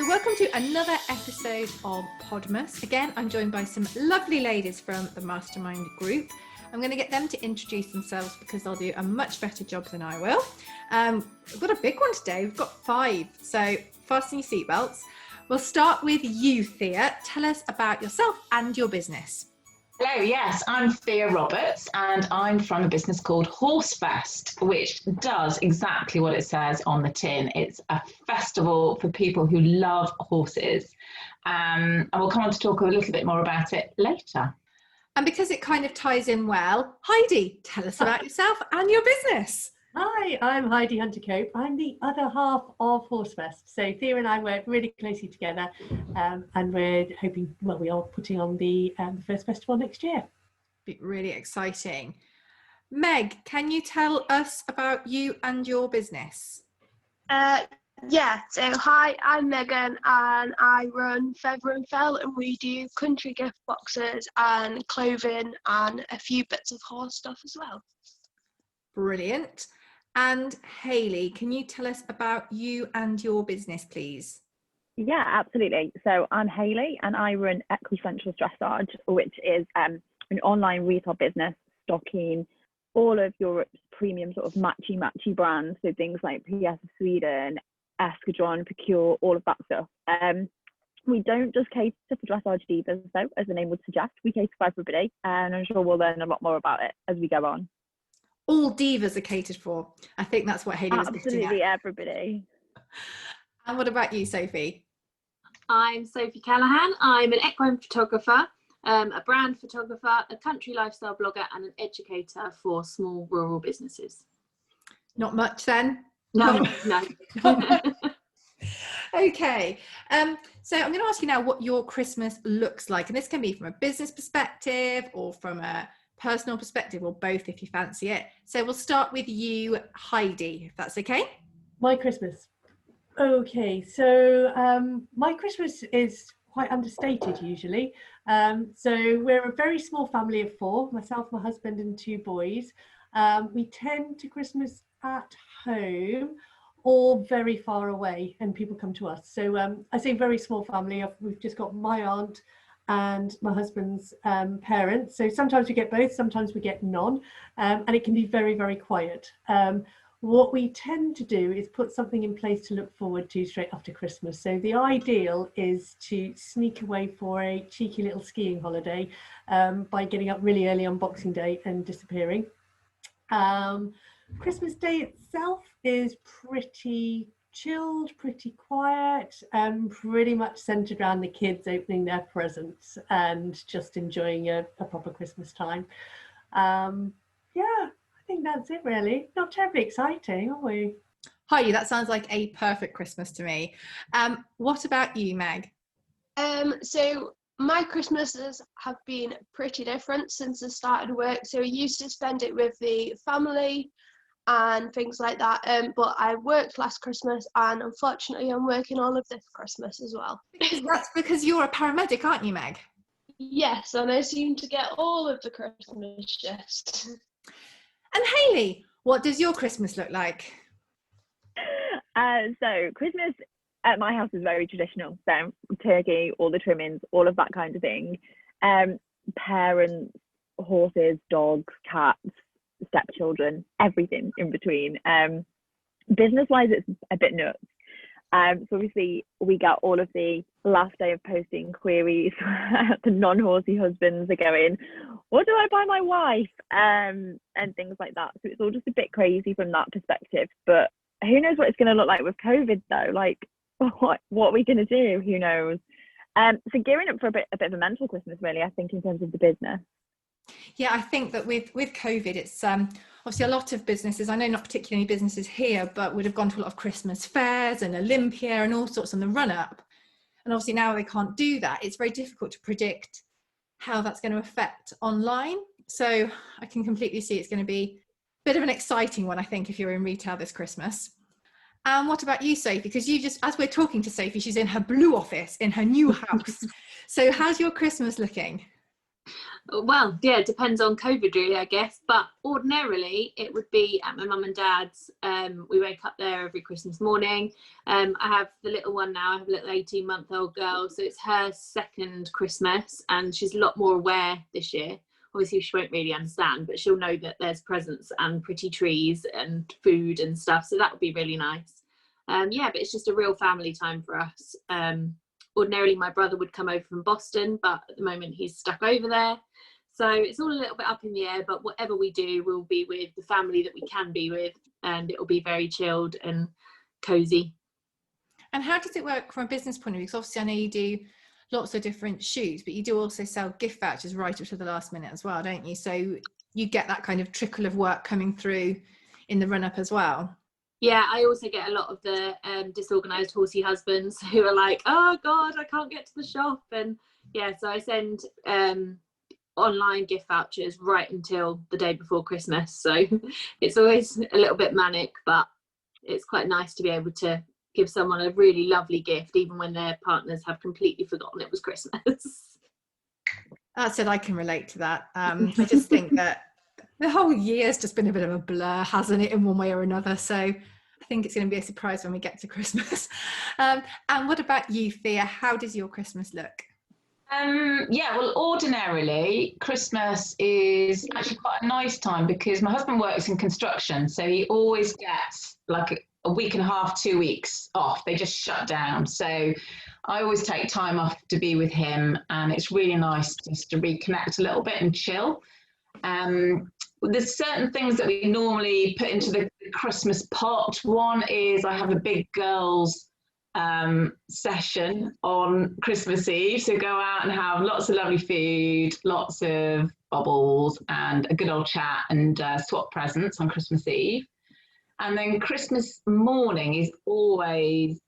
So welcome to another episode of Podmas. Again, I'm joined by some lovely ladies from the Mastermind group. I'm going to get them to introduce themselves because they'll do a much better job than I will. We've got a big one today. We've got 5, so fasten your seatbelts. We'll start with you, Thea. Tell us about yourself and your business. Hello, yes, I'm Thea Roberts and I'm from a business called Horsefest, which does exactly what it says on the tin. It's a festival for people who love horses. And we'll come on to talk a little bit more about it later. And because it kind of ties in well, Heidi, tell us about yourself and your business. Hi, I'm Heidi Hunter-Cope. I'm the other half of Horsefest. So Thea and I work really closely together and we're hoping, well, we are putting on the first festival next year. Be really exciting. Meg, can you tell us about you and your business? So hi, I'm Megan and I run Feather and Fell, and we do country gift boxes and clothing and a few bits of horse stuff as well. Brilliant. And Hayley, can you tell us about you and your business, please? Yeah, absolutely. So I'm Hayley and I run Equissentials Dressage, which is an online retail business stocking all of Europe's premium sort of matchy brands. So things like PS of Sweden, Escadron, Procure, all of that stuff. We don't just cater for dressage divas though, as the name would suggest. We cater for everybody, and I'm sure we'll learn a lot more about it as we go on. All divas are catered for. I think that's what Hayley was getting at. Absolutely everybody. And what about you, Sophie? I'm Sophie Callahan. I'm an equine photographer, a brand photographer, a country lifestyle blogger, and an educator for small rural businesses. Not much then? No. Okay. So I'm going to ask you now what your Christmas looks like. And this can be from a business perspective or from a personal perspective, or both if you fancy it. So we'll start with you, Heidi, if that's okay. My Christmas. Okay, so my Christmas is quite understated usually. So we're a very small family of 4, myself, my husband and 2 boys. We tend to Christmas at home or very far away, and people come to us. So I say very small family. We've just got my aunt and my husband's parents. So sometimes we get both, sometimes we get none, and it can be very, very quiet. What we tend to do is put something in place to look forward to straight after Christmas. So the ideal is to sneak away for a cheeky little skiing holiday by getting up really early on Boxing Day and disappearing. Christmas Day itself is pretty chilled, pretty quiet, and pretty much centered around the kids opening their presents and just enjoying a proper Christmas time. I think that's it really. Not terribly exciting, are we? Heidi, that sounds like a perfect Christmas to me. What about you, Meg? So my Christmases have been pretty different since I started work. So I used to spend it with the family and things like that, but I worked last Christmas and unfortunately I'm working all of this Christmas as well. That's because you're a paramedic, aren't you, Meg? Yes, and I seem to get all of the Christmas shifts. And Hayley, what does your Christmas look like? So Christmas at my house is very traditional. So turkey, all the trimmings, all of that kind of thing. Parents, horses, dogs, cats, stepchildren, everything in between. Business wise, it's a bit nuts. So obviously we get all of the last day of posting queries. The non-horsey husbands are going, what do I buy my wife? And things like that. So it's all just a bit crazy from that perspective. But who knows what it's going to look like with COVID though? Like what are we going to do? Who knows? So gearing up for a bit of a mental Christmas really, I think, in terms of the business. Yeah, I think that with COVID, it's obviously a lot of businesses, I know not particularly businesses here, but would have gone to a lot of Christmas fairs and Olympia and all sorts on the run up. And obviously now they can't do that. It's very difficult to predict how that's going to affect online. So I can completely see it's going to be a bit of an exciting one, I think, if you're in retail this Christmas. And what about you, Sophie? Because you just, as we're talking to Sophie, she's in her blue office in her new house. So how's your Christmas looking? Well, yeah, it depends on COVID really, I guess. But ordinarily it would be at my mum and dad's. We wake up there every Christmas morning. I have the little one now. I have a little 18-month-old girl. So it's her second Christmas and she's a lot more aware this year. Obviously she won't really understand, but she'll know that there's presents and pretty trees and food and stuff. So that would be really nice. Yeah, but it's just a real family time for us. Ordinarily my brother would come over from Boston, but at the moment he's stuck over there. So it's all a little bit up in the air, but whatever we do, we'll be with the family that we can be with, and it'll be very chilled and cozy. And how does it work from a business point of view? Because obviously I know you do lots of different shoots, but you do also sell gift vouchers right up to the last minute as well, don't you? So you get that kind of trickle of work coming through in the run up as well. Yeah, I also get a lot of the disorganised horsey husbands who are like, oh God, I can't get to the shop. And yeah, so I send online gift vouchers right until the day before Christmas. So it's always a little bit manic, but it's quite nice to be able to give someone a really lovely gift, even when their partners have completely forgotten it was Christmas. That said, I can relate to that. I just think that the whole year's just been a bit of a blur, hasn't it, in one way or another? So I think it's going to be a surprise when we get to Christmas. And what about you, Thea? How does your Christmas look? Yeah, well, ordinarily Christmas is actually quite a nice time because my husband works in construction, so he always gets like a week and a half, 2 weeks off. They just shut down. So I always take time off to be with him, and it's really nice just to reconnect a little bit and chill. There's certain things that we normally put into the Christmas pot. One is I have a big girls session on Christmas Eve, so go out and have lots of lovely food, lots of bubbles and a good old chat, and swap presents on Christmas Eve. And then Christmas morning is always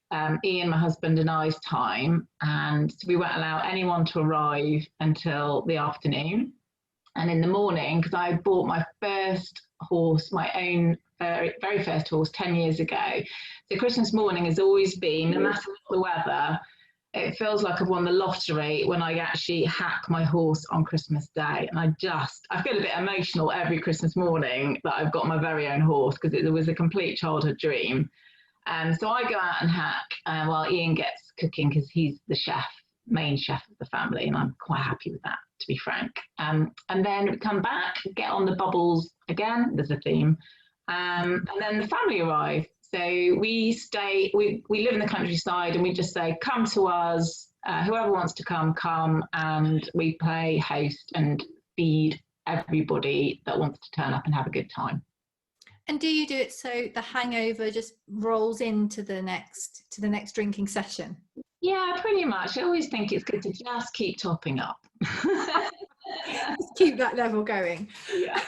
Ian, my husband, and I's time, and so we won't allow anyone to arrive until the afternoon. And in the morning, because I bought my first horse, my own very first horse 10 years ago, so Christmas morning has always been, no matter what the weather, it feels like I've won the lottery when I actually hack my horse on Christmas Day. And I feel a bit emotional every Christmas morning that I've got my very own horse, because it was a complete childhood dream. So I go out and hack while Ian gets cooking, because he's the main chef of the family, and I'm quite happy with that, to be frank. And then we come back, get on the bubbles again, there's a theme, and then the family arrive. So we live in the countryside, and we just say, come to us, whoever wants to come, and we play host and feed everybody that wants to turn up and have a good time. And do you do it so the hangover just rolls into the next drinking session? Yeah, pretty much. I always think it's good to just keep topping up. Just keep that level going. Yeah.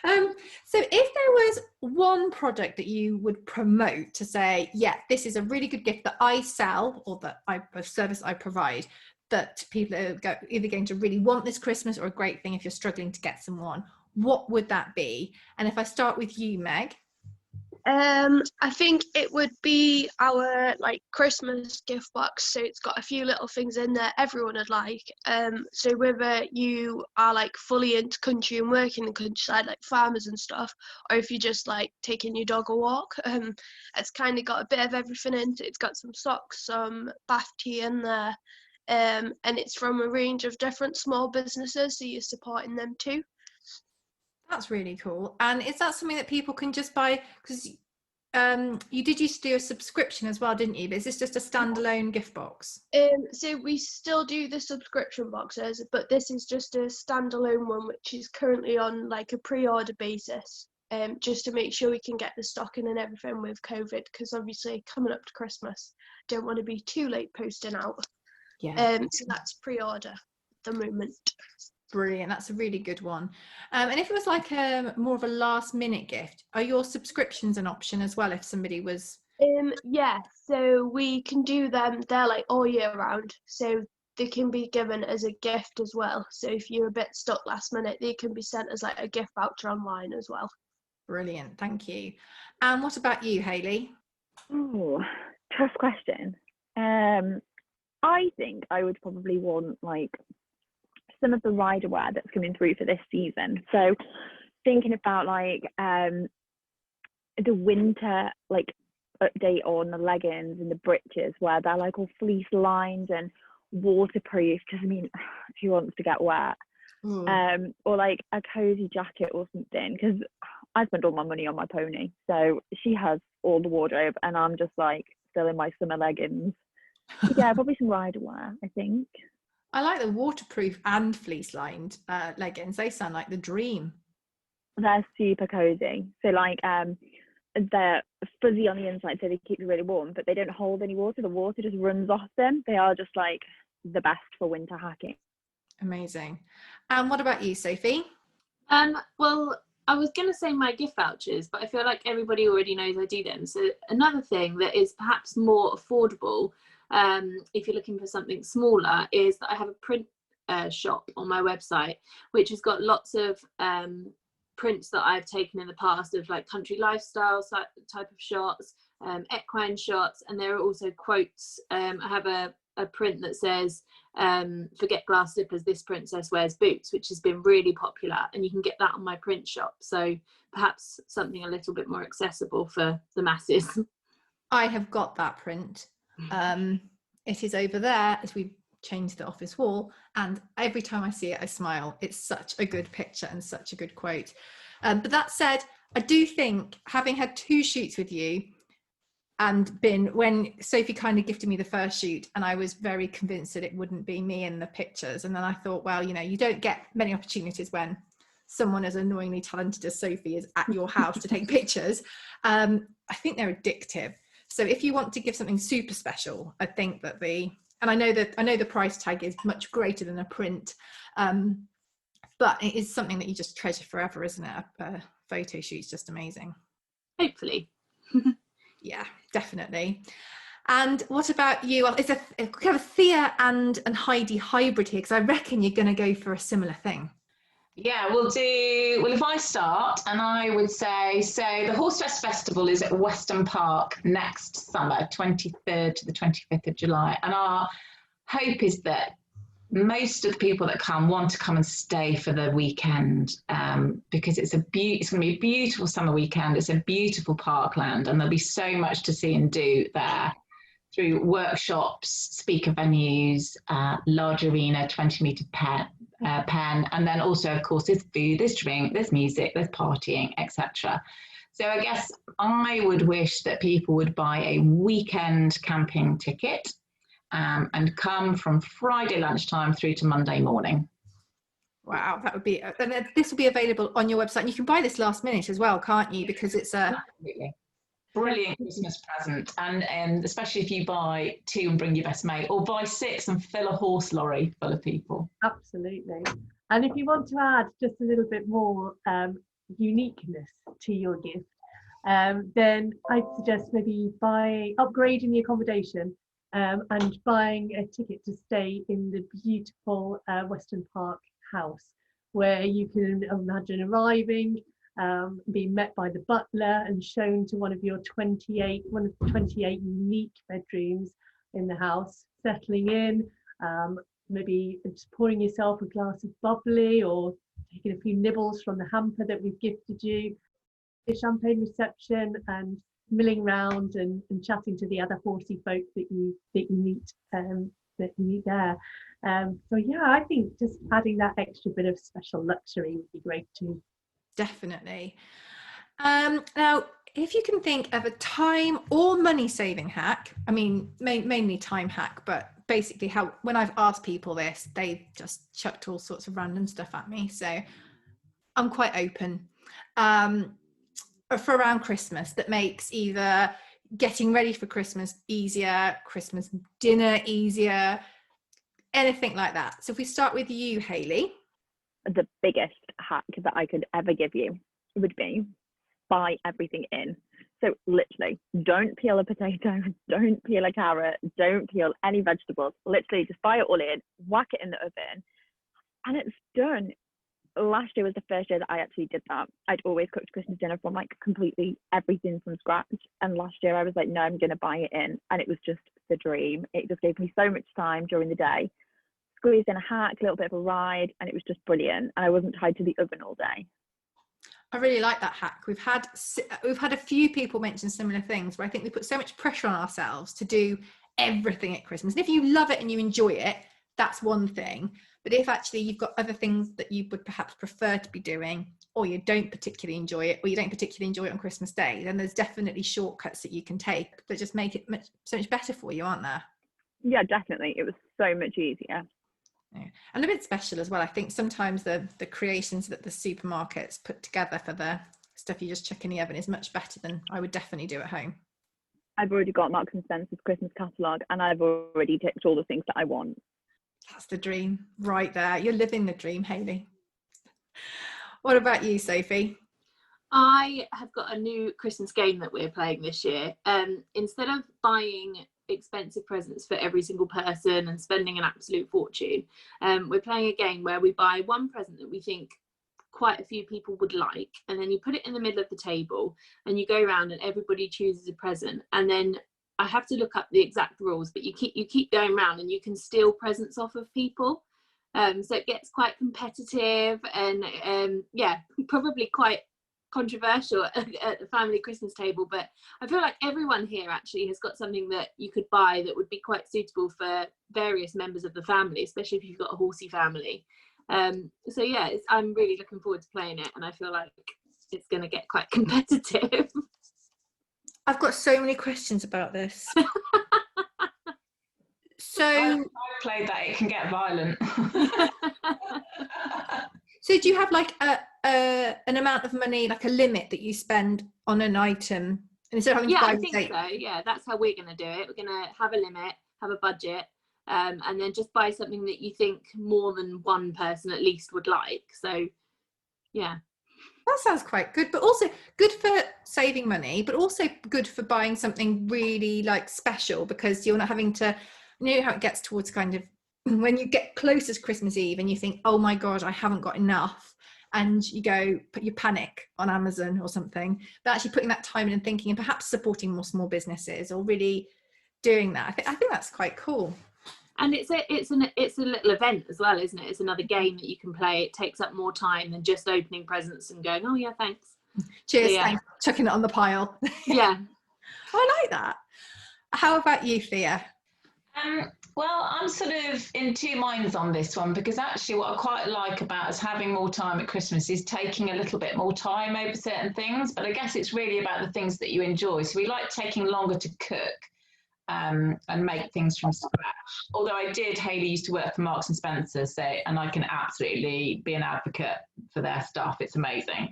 So if there was one product that you would promote to say, yeah, this is a really good gift that I sell, or that a service I provide, that people are either going to really want this Christmas, or a great thing if you're struggling to get someone, what would that be? And if I start with you, Meg. I think it would be our Christmas gift box. So it's got a few little things in there everyone would like. So whether you are fully into country and work in the countryside, like farmers and stuff, or if you just taking your dog a walk, it's kind of got a bit of everything in it. It's got some socks, some bath tea in there, and it's from a range of different small businesses, so you're supporting them too. That's really cool. And is that something that people can just buy? Because you did used to do a subscription as well, didn't you? But is this just a standalone gift box? So we still do the subscription boxes, but this is just a standalone one, which is currently on a pre-order basis, just to make sure we can get the stock in and everything with COVID, because obviously coming up to Christmas, don't want to be too late posting out. Yeah. So that's pre-order at the moment. Brilliant, that's a really good one. And if it was more of a last minute gift, are your subscriptions an option as well if somebody was? Yeah, so we can do them. They're all year round, so they can be given as a gift as well. So if you're a bit stuck last minute, they can be sent as a gift voucher online as well. Brilliant, thank you. And what about you, Hayley? Oh, tough question. I think I would probably want some of the rider wear that's coming through for this season. So thinking about like the winter like update on the leggings and the breeches where they're like all fleece lined and waterproof, because I mean, who wants to get wet? Or like a cozy jacket or something, because I spend all my money on my pony, so she has all the wardrobe and I'm just like still in my summer leggings. But yeah, probably some rider wear, I think. I like the waterproof and fleece lined leggings. They sound like the dream. They're super cozy. So like they're fuzzy on the inside, so they keep you really warm, but they don't hold any water. The water just runs off them. They are just like the best for winter hacking. Amazing. And what about you, Sophie? Well, I was going to say my gift vouchers, but I feel like everybody already knows I do them. So another thing that is perhaps more affordable, if you're looking for something smaller, is that I have a print shop on my website, which has got lots of prints that I've taken in the past of like country lifestyle type of shots, equine shots, and there are also quotes. I have a print that says, forget glass slippers, this princess wears boots, which has been really popular, and you can get that on my print shop. So perhaps something a little bit more accessible for the masses. I have got that print. It is over there as we change the office wall, and every time I see it I smile. It's such a good picture and such a good quote. But that said, I do think, having had 2 shoots with you, and when Sophie kind of gifted me the first shoot, and I was very convinced that it wouldn't be me in the pictures, and then I thought, well, you know, you don't get many opportunities when someone as annoyingly talented as Sophie is at your house to take pictures. I think they're addictive. So if you want to give something super special, I think that and I know the price tag is much greater than a print, but it is something that you just treasure forever, isn't it? A photo shoot's just amazing. Hopefully. Yeah, definitely. And what about you? Well, it's a kind of Thea and Heidi hybrid here, because I reckon you're going to go for a similar thing. Yeah, well, if I start, and I would say, so the Horsefest Festival is at Weston Park next summer, 23rd to the 25th of July. And our hope is that most of the people that come want to come and stay for the weekend, because it's going to be a beautiful summer weekend. It's a beautiful parkland, and there'll be so much to see and do there through workshops, speaker venues, large arena, 20-metre pen, and then also, of course, there's food, there's drink, there's music, there's partying, etc. So I guess I would wish that people would buy a weekend camping ticket and come from Friday lunchtime through to Monday morning. Wow, that would be, and this will be available on your website. And you can buy this last minute as well, can't you? Because it's absolutely brilliant Christmas present, and especially if you buy 2 and bring your best mate, or buy 6 and fill a horse lorry full of people. Absolutely. And if you want to add just a little bit more uniqueness to your gift, then I'd suggest maybe upgrading the accommodation and buying a ticket to stay in the beautiful Weston Park house, where you can imagine arriving, being met by the butler and shown to one of the 28 unique bedrooms in the house, settling in, maybe just pouring yourself a glass of bubbly or taking a few nibbles from the hamper that we've gifted you, a champagne reception, and milling round and chatting to the other horsey folk that you meet there. So yeah, I think just adding that extra bit of special luxury would be great too. Definitely. Now, if you can think of a time or money saving hack, I mean, mainly time hack, but basically when I've asked people this, they just chucked all sorts of random stuff at me. So I'm quite open. For around Christmas, that makes either getting ready for Christmas easier, Christmas dinner easier, anything like that. So if we start with you, Hayley. The biggest hack that I could ever give you would be buy everything in. So literally, don't peel a potato, don't peel a carrot, don't peel any vegetables. Literally just buy it all in, whack it in the oven, and it's done. Last year was the first year that I actually did that. I'd always cooked Christmas dinner from like completely everything from scratch. And last year I was like, no, I'm going to buy it in. And it was just the dream. It just gave me so much time during the day. squeezed in a hack, a little bit of a ride, and it was just brilliant. And I wasn't tied to the oven all day. I really like that hack. We've had a few people mention similar things where I think we put so much pressure on ourselves to do everything at Christmas. And if you love it and you enjoy it, that's one thing. But if actually you've got other things that you would perhaps prefer to be doing, or you don't particularly enjoy it, or you don't particularly enjoy it on Christmas Day, then there's definitely shortcuts that you can take that just make it so much better for you, aren't there? Yeah, definitely. It was so much easier. Yeah. And a bit special as well. I think sometimes the creations that the supermarkets put together for the stuff you just chuck in the oven is much better than I would definitely do at home. I've already got Marks and Spencer's Christmas catalogue, and I've already ticked all the things that I want. That's the dream right there. You're living the dream, Hayley. What about you, Sophie? I have got a new Christmas game that we're playing this year. Instead of buying expensive presents for every single person and spending an absolute fortune, we're playing a game where we buy one present that we think quite a few people would like, and then you put it in the middle of the table and you go around and everybody chooses a present, and then I have to look up the exact rules, but you keep going around and you can steal presents off of people. So it gets quite competitive and yeah, probably quite controversial at the family Christmas table, but I feel like everyone here actually has got something that you could buy that would be quite suitable for various members of the family, especially if you've got a horsey family. So yeah, I'm really looking forward to playing it, and I feel like it's going to get quite competitive. I've got so many questions about this. So I've played that, it can get violent. So do you have like an amount of money, like a limit that you spend on an item? And instead of having to buy, I think so. Yeah, that's how we're going to do it. We're going to have a limit, have a budget, and then just buy something that you think more than one person at least would like. So, yeah. That sounds quite good, but also good for saving money, but also good for buying something really like special, because you're not having to, you know how it gets towards kind of when you get closer to Christmas Eve and you think, oh my God, I haven't got enough. And you go, you panic on Amazon or something. But actually putting that time in and thinking and perhaps supporting more small businesses or really doing that. I think that's quite cool. And it's a little event as well, isn't it? It's another game that you can play. It takes up more time than just opening presents and going, oh yeah, thanks. Cheers, so, yeah. Thanks. Chucking it on the pile. Yeah. I like that. How about you, Thea? Well, I'm sort of in two minds on this one, because actually what I quite like about us having more time at Christmas is taking a little bit more time over certain things, but I guess it's really about the things that you enjoy. So we like taking longer to cook and make things from scratch. Although Hayley used to work for Marks and Spencer, and I can absolutely be an advocate for their stuff. It's amazing.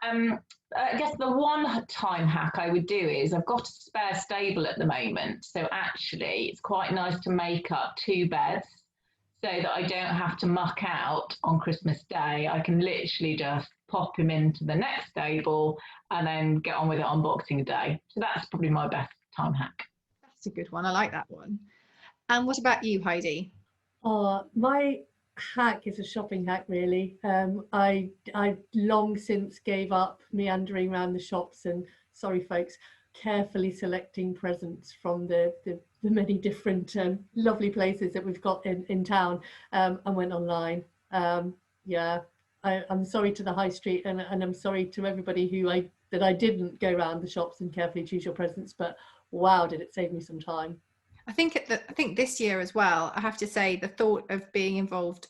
I guess the one time hack I would do is I've got a spare stable at the moment, so actually it's quite nice to make up 2 beds so that I don't have to muck out on Christmas Day. I can literally just pop him into the next stable and then get on with it on Boxing Day. So that's probably my best time hack. That's a good one. I like that one. And what about you, Heidi? My hack is a shopping hack, really. I long since gave up meandering around the shops and, sorry folks, carefully selecting presents from the many different lovely places that we've got in town, and went online. Yeah, I'm sorry to the high street, and I'm sorry to everybody that I didn't go around the shops and carefully choose your presents, but wow, did it save me some time. I think this year as well, I have to say, the thought of being involved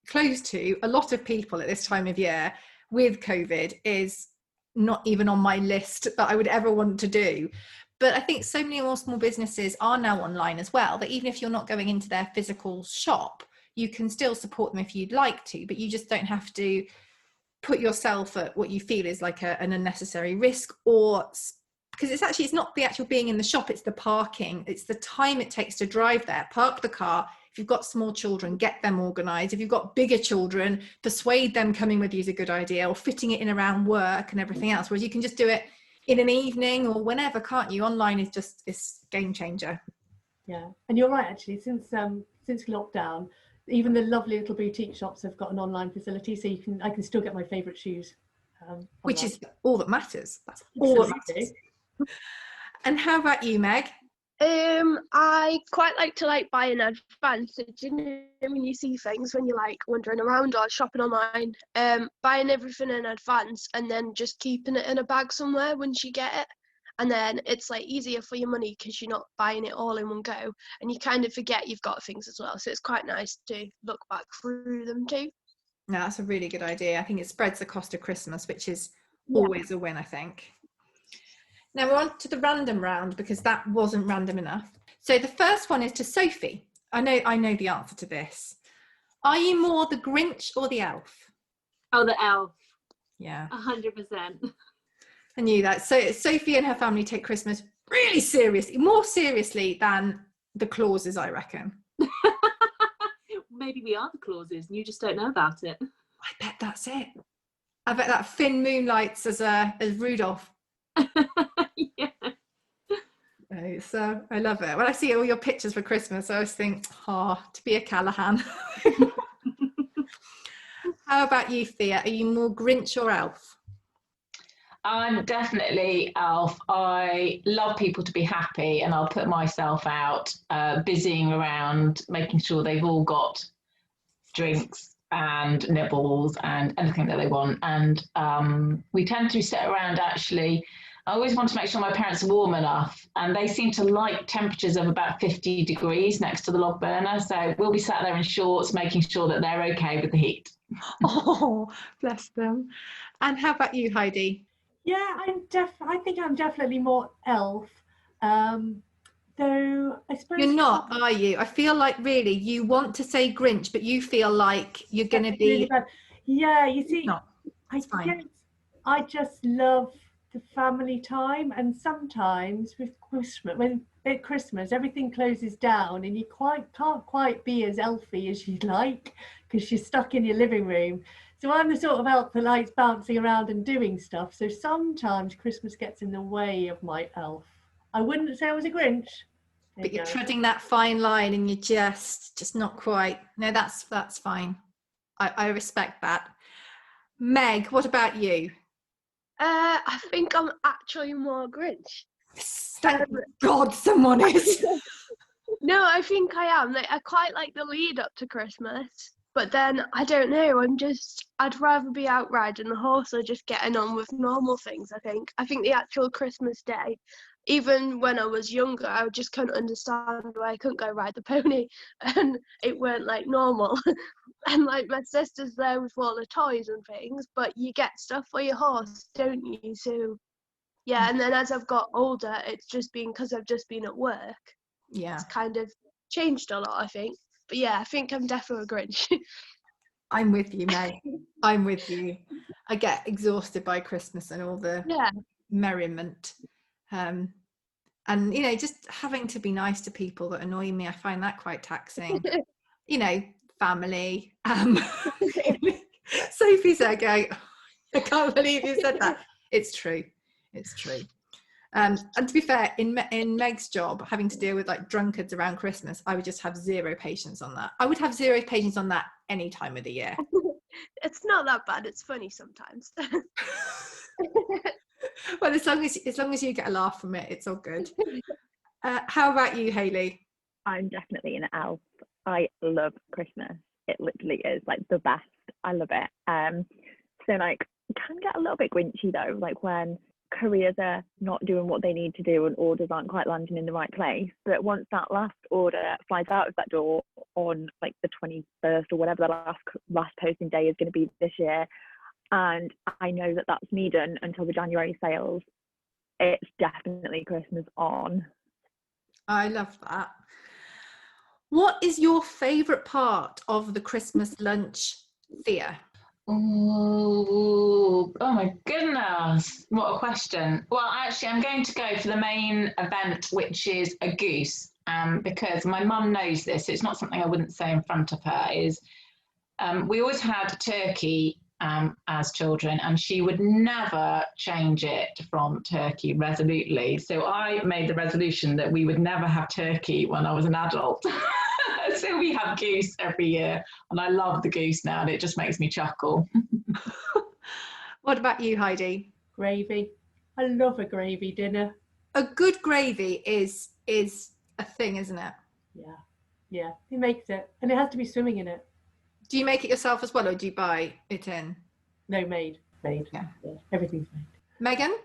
close to a lot of people at this time of year with COVID is not even on my list that I would ever want to do. But I think so many more small businesses are now online as well, that even if you're not going into their physical shop, you can still support them if you'd like to, but you just don't have to put yourself at what you feel is like an unnecessary risk, or because it's not the actual being in the shop, it's the parking, it's the time it takes to drive there. Park the car. If you've got small children, get them organised. If you've got bigger children, persuade them coming with you is a good idea, or fitting it in around work and everything else. Whereas you can just do it in an evening or whenever, can't you? Online is just this game changer. Yeah, and you're right, actually, since lockdown, even the lovely little boutique shops have got an online facility, so I can still get my favourite shoes. Which is all that matters. That's all that matters. And how about you, Meg? I quite like to buy in advance. So, do you know when you see things when you're wandering around or shopping online, buying everything in advance and then just keeping it in a bag somewhere once you get it, and then it's easier for your money because you're not buying it all in one go, and you kind of forget you've got things as well. So it's quite nice to look back through them too. No, that's a really good idea. I think it spreads the cost of Christmas, which is always a win, I think. Now we're on to the random round because that wasn't random enough. So the first one is to Sophie. I know the answer to this. Are you more the Grinch or the elf? Oh, the elf. Yeah. 100%. I knew that. So Sophie and her family take Christmas really seriously, more seriously than the clauses, I reckon. Maybe we are the clauses and you just don't know about it. I bet that's it. I bet that Finn moonlights as Rudolph. Yeah. So I love it. When I see all your pictures for Christmas, I always think, to be a Callahan. How about you, Thea? Are you more Grinch or elf? I'm definitely elf. I love people to be happy, and I'll put myself out busying around, making sure they've all got drinks and nibbles and anything that they want. And we tend to sit around, actually. I always want to make sure my parents are warm enough, and they seem to like temperatures of about 50 degrees next to the log burner. So we'll be sat there in shorts, making sure that they're okay with the heat. Oh, bless them. And how about you, Heidi? Yeah, I think I'm definitely more elf. Though I suppose You're not, are you? I feel like really you want to say Grinch, but you feel like you're going to be. really bad. Yeah, you see, No, it's fine. I just love the family time, and sometimes with Christmas, when at Christmas everything closes down and you can't quite be as elfy as you'd like because you're stuck in your living room. So I'm the sort of elf that likes bouncing around and doing stuff. So sometimes Christmas gets in the way of my elf. I wouldn't say I was a Grinch. But you're treading that fine line and you're just not quite. No, that's fine. I respect that. Meg, what about you? I think I'm actually more Grinch. Thank God someone is. No, I think I am. I quite like the lead up to Christmas, but then I don't know. I'd rather be out riding the horse or just getting on with normal things. I think the actual Christmas day, even when I was younger, I just couldn't understand why I couldn't go ride the pony, and it weren't normal. And my sister's there with all the toys and things, but you get stuff for your horse, don't you? So yeah, and then as I've got older, it's just been because I've just been at work. Yeah, it's kind of changed a lot, I think. But yeah, I think I'm definitely a Grinch. I'm with you, Meg. I'm with you. I get exhausted by Christmas and all the merriment. And just having to be nice to people that annoy me, I find that quite taxing. Family. Sophie's there going, I can't believe you said that. It's true. And to be fair, in Meg's job, having to deal with drunkards around Christmas, I would just have zero patience on that. I would have zero patience on that any time of the year. It's not that bad. It's funny sometimes. Well, as long as you get a laugh from it, it's all good. How about you, Hayley? I'm definitely an elf. I love Christmas. It literally is the best. I love it. So can get a little bit grinchy though, when couriers are not doing what they need to do and orders aren't quite landing in the right place. But once that last order flies out of that door on the 21st or whatever the last posting day is going to be this year, and I know that that's me done until the January sales, it's definitely Christmas on. I love that. What is your favourite part of the Christmas lunch, Thea? Oh my goodness, what a question. Well, actually, I'm going to go for the main event, which is a goose, because my mum knows this. It's not something I wouldn't say in front of her. We always had turkey as children, and she would never change it from turkey resolutely. So I made the resolution that we would never have turkey when I was an adult. So we have goose every year, and I love the goose now, and it just makes me chuckle. What about you, Heidi? Gravy. I love a gravy dinner. A good gravy is is a thing, isn't it? Yeah, he makes it, and it has to be swimming in it. Do you make it yourself as well, or do you buy it in? No, made. Yeah. Everything's made. Megan?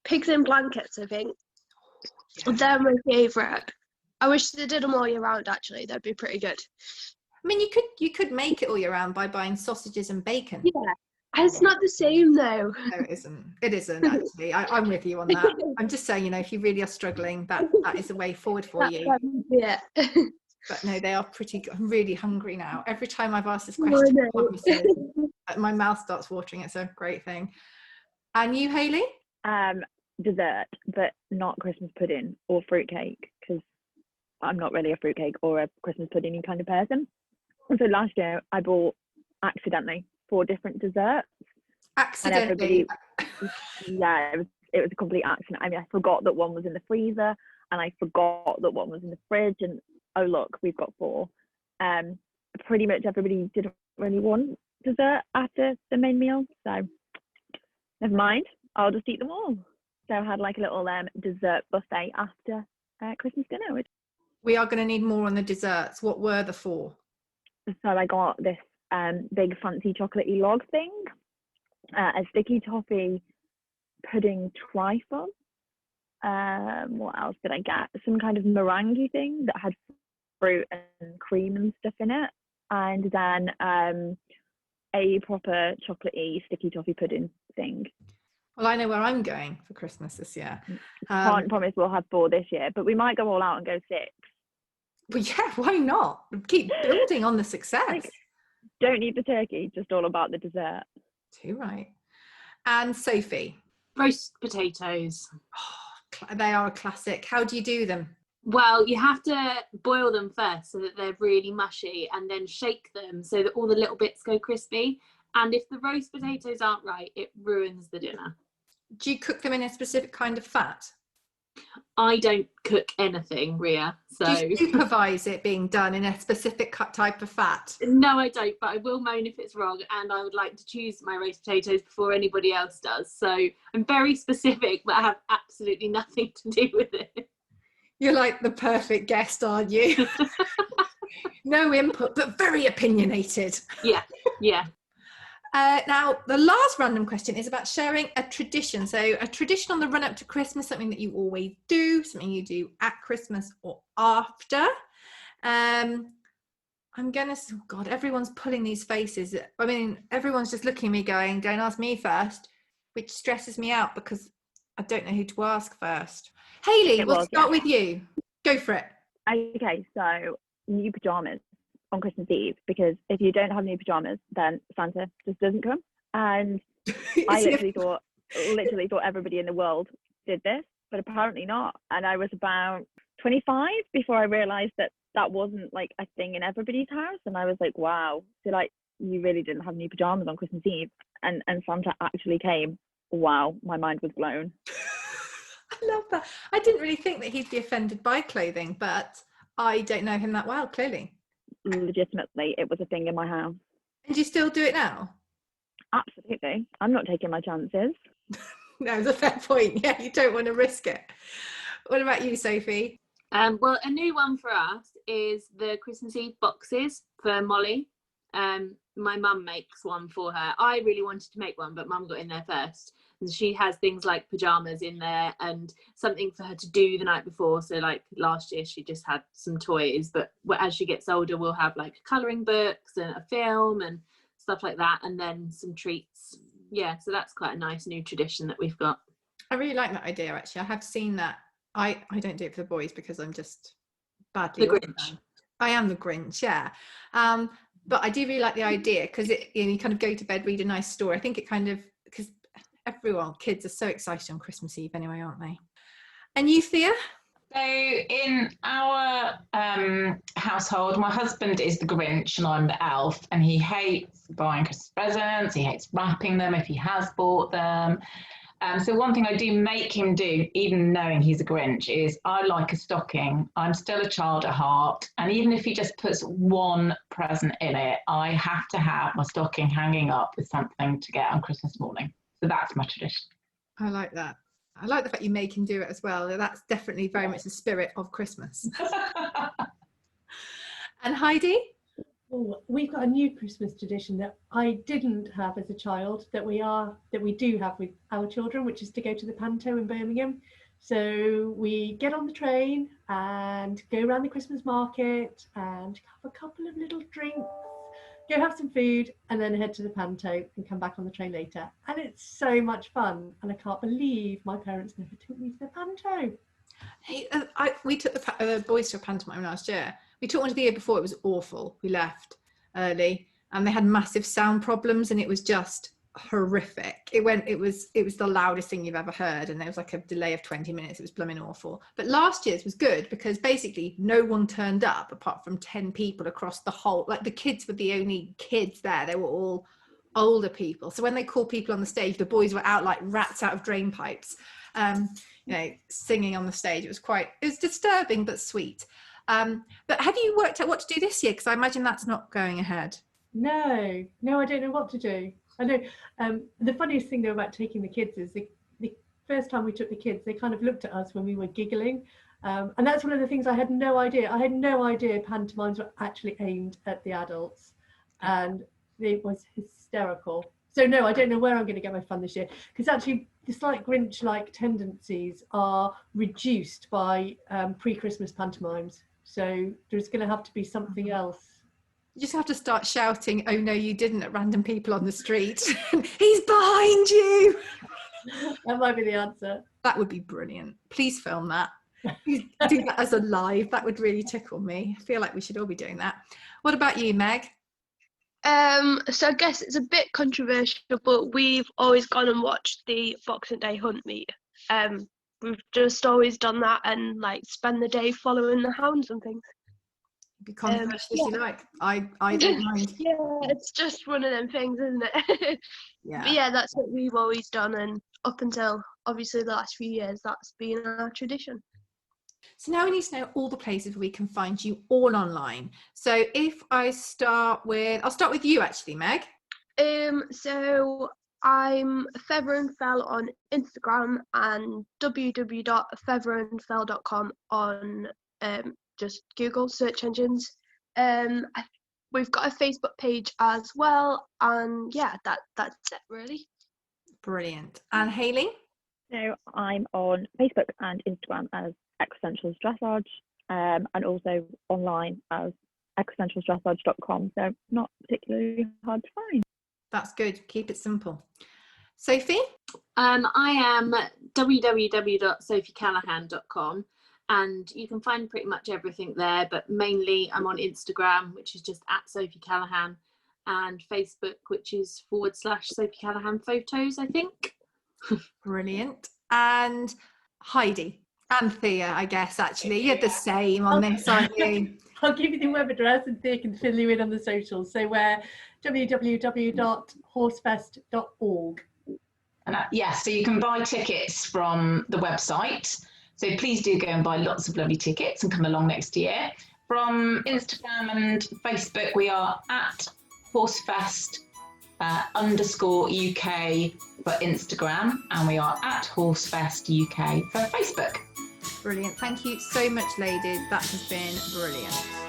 Pigs in blankets, I think. They're my favourite. I wish they did them all year round, actually. That'd be pretty good. I mean, you could make it all year round by buying sausages and bacon. Yeah. It's not the same, though. No, it isn't. It isn't, actually. I'm with you on that. I'm just saying, if you really are struggling, that is the way forward for you. Yeah. But no, they are pretty good. I'm really hungry now. Every time I've asked this question, my mouth starts watering. It's a great thing. And you, Hayley? Dessert, but not Christmas pudding or fruitcake, because I'm not really a fruitcake or a Christmas pudding kind of person. And so last year I bought accidentally 4 different desserts. Accidentally? Yeah, it was a complete accident. I mean, I forgot that one was in the freezer, and I forgot that one was in the fridge, and oh look, we've got 4. Pretty much everybody didn't really want dessert after the main meal, so never mind, I'll just eat them all. So I had like a little dessert buffet after Christmas dinner. We are going to need more on the desserts. What were the 4? So I got this big fancy chocolatey log thing, a sticky toffee pudding trifle. What else did I get? Some kind of meringue thing that had fruit and cream and stuff in it, and then a proper chocolatey sticky toffee pudding thing. Well, I know where I'm going for Christmas this year. Can't promise we'll have 4 this year, but we might go all out and go 6. Well, yeah, why not? Keep building on the success. Like, don't need the turkey, just all about the dessert. Too right. And Sophie? Roast potatoes. Oh, they are a classic. How do you do them? Well, you have to boil them first so that they're really mushy, and then shake them so that all the little bits go crispy. And if the roast potatoes aren't right, it ruins the dinner. Do you cook them in a specific kind of fat? I don't cook anything, Ria. So do you supervise it being done in a specific type of fat? No, I don't, but I will moan if it's wrong, and I would like to choose my roast potatoes before anybody else does. So I'm very specific, but I have absolutely nothing to do with it. You're like the perfect guest, aren't you? No input, but very opinionated. Yeah. Now, the last random question is about sharing a tradition. So a tradition on the run up to Christmas, something that you always do, something you do at Christmas or after. I'm going to, oh God, everyone's pulling these faces. I mean, everyone's just looking at me going, don't ask me first, which stresses me out because I don't know who to ask first. Hayley, we'll start with you. Go for it. Okay, so new pajamas on Christmas Eve, because if you don't have new pajamas, then Santa just doesn't come. And I literally thought everybody in the world did this, but apparently not. And I was about 25 before I realized that wasn't like a thing in everybody's house. And I was like, wow, so like you really didn't have new pajamas on Christmas Eve, and Santa actually came. Wow, my mind was blown. I love that. I didn't really think that he'd be offended by clothing, but I don't know him that well, clearly. Legitimately, it was a thing in my house. And do you still do it now? Absolutely. I'm not taking my chances. No, it's a fair point. Yeah, you don't want to risk it. What about you, Sophie? Well, a new one for us is the Christmas Eve boxes for Molly. My mum makes one for her. I really wanted to make one, but mum got in there first. And she has things like pajamas in there and something for her to do the night before. So like last year, she just had some toys, but as she gets older, we'll have like colouring books and a film and stuff like that, and then some treats. Yeah, so that's quite a nice new tradition that we've got. I really like that idea, actually. I have seen that. I don't do it for the boys because I'm just badly Grinch. I am the Grinch, yeah. But I do really like the idea because you kind of go to bed, read a nice story. I think it kind of, because kids are so excited on Christmas Eve anyway, aren't they? And you, Thea? So in our household, my husband is the Grinch and I'm the elf, and he hates buying Christmas presents. He hates wrapping them if he has bought them. So one thing I do make him do, even knowing he's a Grinch, is I like a stocking. I'm still a child at heart. And even if he just puts one present in it, I have to have my stocking hanging up with something to get on Christmas morning. So that's my tradition. I like that. I like the fact you make him do it as well. That's definitely very much the spirit of Christmas. And Heidi? Oh, we've got a new Christmas tradition that I didn't have as a child that we do have with our children, which is to go to the Panto in Birmingham. So we get on the train and go around the Christmas market and have a couple of little drinks, go have some food, and then head to the Panto and come back on the train later. And it's so much fun. And I can't believe my parents never took me to the Panto. Hey, we took the boys to a pantomime last year. We took one the year before. It was awful. We left early and they had massive sound problems and it was just horrific. It was the loudest thing you've ever heard, and there was like a delay of 20 minutes. It was blooming awful. But last year's was good because basically no one turned up apart from 10 people across the whole, like the kids were the only kids there. They were all older people. So when they called people on the stage, the boys were out like rats out of drain pipes, singing on the stage. It was disturbing but sweet. But have you worked out what to do this year? Because I imagine that's not going ahead. No, I don't know what to do. I know the funniest thing though about taking the kids is the first time we took the kids, they kind of looked at us when we were giggling. And that's one of the things I had no idea. I had no idea pantomimes were actually aimed at the adults. And it was hysterical. So no, I don't know where I'm going to get my fun this year. Because actually the slight Grinch-like tendencies are reduced by pre-Christmas pantomimes. So there's going to have to be something else. You just have to start shouting, "Oh no, you didn't," at random people on the street. He's behind you. That might be the answer. That would be brilliant. Please film that. Do that as a live. That would really tickle me. I feel like we should all be doing that. What about you, Meg? So I guess it's a bit controversial, but we've always gone and watched the Boxing Day hunt meet. We've just always done that and like spend the day following the hounds and things. Be controversial if you like. I don't mind. Yeah, it's just one of them things, isn't it? Yeah. But yeah, that's what we've always done, and up until obviously the last few years, that's been our tradition. So now we need to know all the places where we can find you all online. So if I'll start with you actually, Meg. So I'm Feather and Fell on Instagram and www.featherandfell.com on just Google search engines. We've got a Facebook page as well, and yeah, that's it really. Brilliant. And Hayley? So I'm on Facebook and Instagram as Equissentials Dressage, and also online as equissentialsdressage.com, so not particularly hard to find. That's good. Keep it simple. Sophie? I am www.sophiecallahan.com, and you can find pretty much everything there, but mainly I'm on Instagram, which is just @Sophie Callahan, and Facebook, which is /Sophie Callahan photos, I think. Brilliant. And Heidi and Thea, I guess, actually. You're the same on this, aren't you? I'll give you the web address and Thea can fill you in on the socials. So we're www.horsefest.org. And so you can buy tickets from the website. So please do go and buy lots of lovely tickets and come along next year. From Instagram and Facebook, we are @Horsefest _UK for Instagram, and we are @Horsefest UK for Facebook. Brilliant. Thank you so much, ladies. That has been brilliant.